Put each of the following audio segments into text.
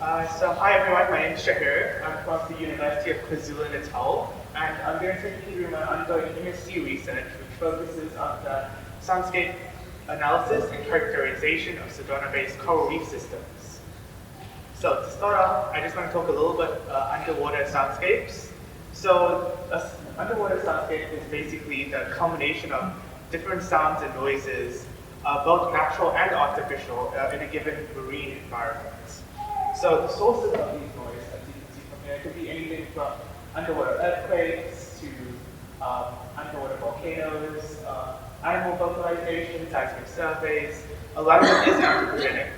Hi everyone, my name is Shahir. I'm from the University of KwaZulu-Natal, and I'm going to take you through my ongoing MSc research, which focuses on the soundscape analysis and characterization of Sodwana Bays coral reef systems. So to start off, I just want to talk a little bit underwater soundscapes. So underwater soundscape is basically the combination of different sounds and noises, both natural and artificial, in a given marine environment. So the sources of these noises, as you can see from here, could be anything from underwater earthquakes to underwater volcanoes, animal vocalization, seismic surveys. A lot of it is anthropogenic.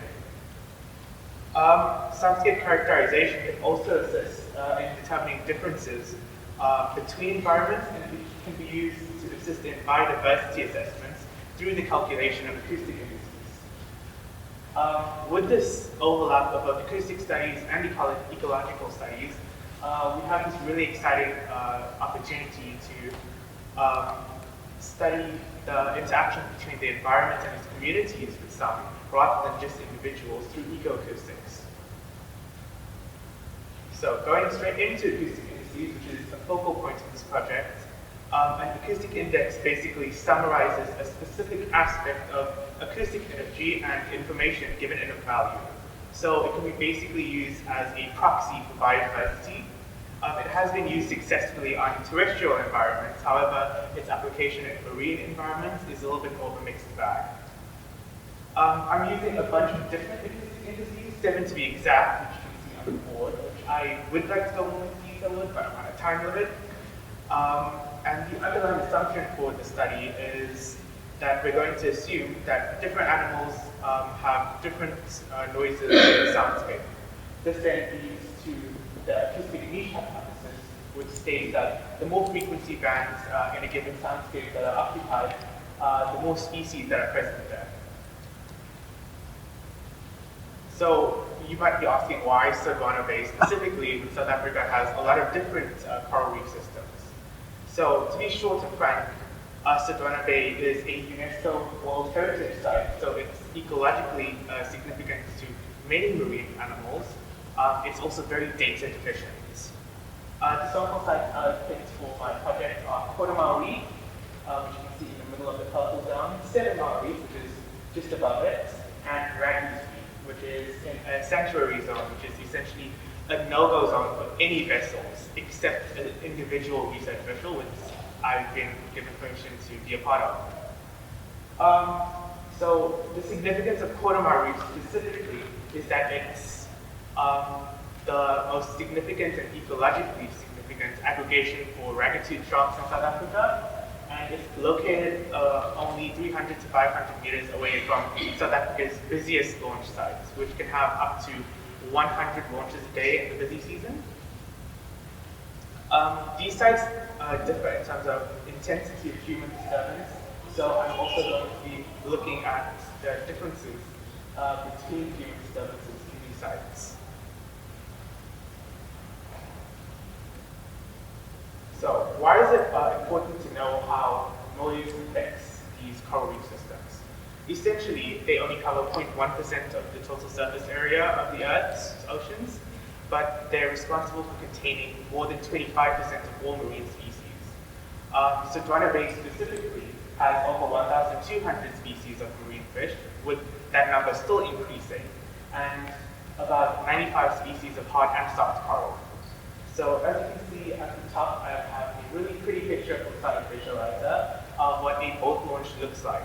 Soundscape characterization can also assist in determining differences between environments, and it can be used to assist in biodiversity assessments through the calculation of acoustic indices. With this overlap of both acoustic studies and ecological studies, we have this really exciting opportunity to study the interaction between the environment and its communities with sound, rather than just individuals through ecoacoustics. So going straight into acoustic indices, which is a focal point of this project, an acoustic index basically summarizes a specific aspect of acoustic energy and information given in a value. So it can be basically used as a proxy for biodiversity. It has been used successfully on terrestrial environments. However, its application in marine environments is a little bit more of a mixed bag. I'm using a bunch of different acoustic indices, 7 to be exact, which you can see on the board, which I would like to go more into detail with, but I'm on a time limit. And the underlying assumption for the study is that we're going to assume that different animals have different noises in the soundscape. This then leads to the acoustic niche hypothesis, which states that the more frequency bands in a given soundscape that are occupied, the more species that are present there. So you might be asking why Sodwana Bays specifically, when South Africa has a lot of different coral reef systems. So to be short and frank, Sodwana Bay is a UNESCO World Heritage Site, so it's ecologically significant to many marine animals. It's also very data deficient. The sample sites I picked for my project are Quarter-Mile Reef, which you can see in the middle of the purple zone, 7-Mile Reef, which is just above it, and Raggy's Reef, which is in a sanctuary zone, which is essentially a no-go zone for any vessels, except an individual research vessel, which I've been given permission to be a part of. So the significance of Quarter-Mile Reef specifically is that it's the most significant and ecologically significant aggregation for ragged-toothed sharks in South Africa, and it's located only 300 to 500 meters away from South Africa's busiest launch sites, which can have up to 100 launches a day in the busy season. These sites differ in terms of intensity of human disturbance, so I'm also going to be looking at the differences between human disturbances in these sites. So why is it important to know how noise affects these coral reef systems? Essentially, they only cover 0.1% of the total surface area of the Earth's oceans, but they're responsible for containing more than 25% of all marine species. Sodwana Bays specifically has over 1,200 species of marine fish, with that number still increasing, and about 95 species of hard and soft coral. So as you can see at the top, I have a really pretty picture from Site Visualizer of what a boat launch looks like.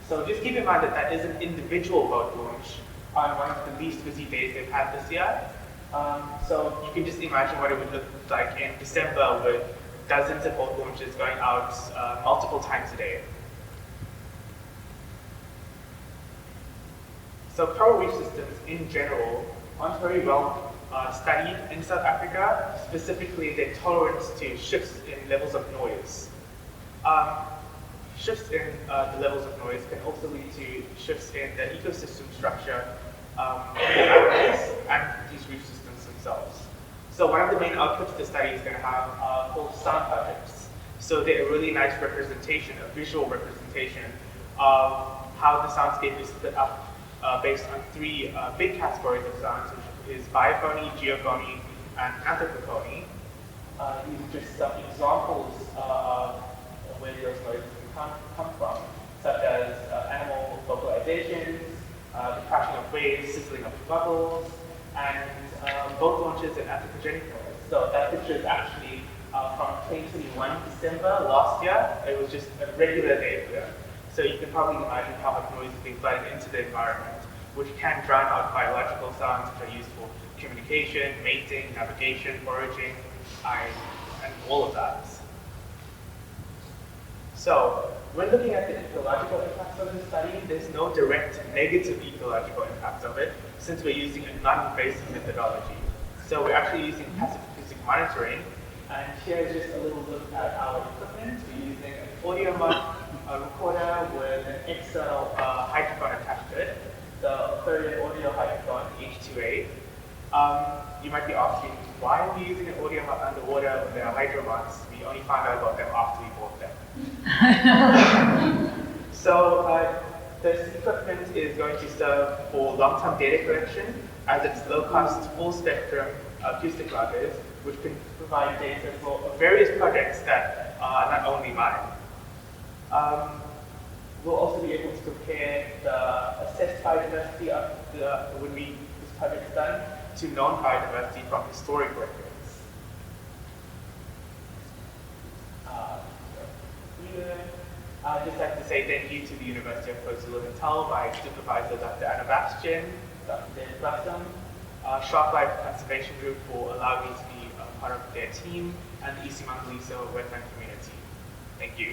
So just keep in mind that that is an individual boat launch on one of the least busy days they've had this year. So you can just imagine what it would look like in December with dozens of boat launches going out multiple times a day. So coral reef systems in general aren't very well studied in South Africa, specifically their tolerance to shifts in levels of noise. Shifts in the levels of noise can also lead to shifts in the ecosystem structure of the animals and these reef systems themselves. So one of the main outputs the study is going to have called sound projects. So they're a really nice representation, a visual representation of how the soundscape is split up based on three big categories of sounds, which are is biophony, geophony, and anthropophony. These are just some examples of where those noises can come from, such as animal vocalizations, the crashing of waves, sizzling of bubbles, and boat launches and anthropogenic noise. So that picture is actually from 2021 December last year. It was just a regular day for them. So you can probably imagine how much noise is being flooded into the environment, which can drown out biological sounds which are used for communication, mating, navigation, foraging, and all of that. So when looking at the ecological impacts of this study, there's no direct negative ecological impacts of it, since we're using a non-invasive methodology. So we're actually using passive acoustic monitoring, and here is just a little look at our equipment. We're using an audio recorder with an external hydrophone attached to it, the Aquarian audio hydrophone H2A. You might be asking, why are we using an audio underwater when there are hydrophones? We only found out about them after we bought them. So this equipment is going to serve for long-term data collection, as it's low-cost, full-spectrum acoustic loggers, which can provide data for various projects that are not only mine. We'll also be able to compare the assessed biodiversity of this project's done to known biodiversity from historic records. I'd just like to say thank you to the University of KwaZulu-Natal, my supervisor, Dr. Anna Bastian, Dr. David Blossom, Shark Life Conservation Group for allowing me to be part of their team, and the East Mangaliso wetland community. Thank you.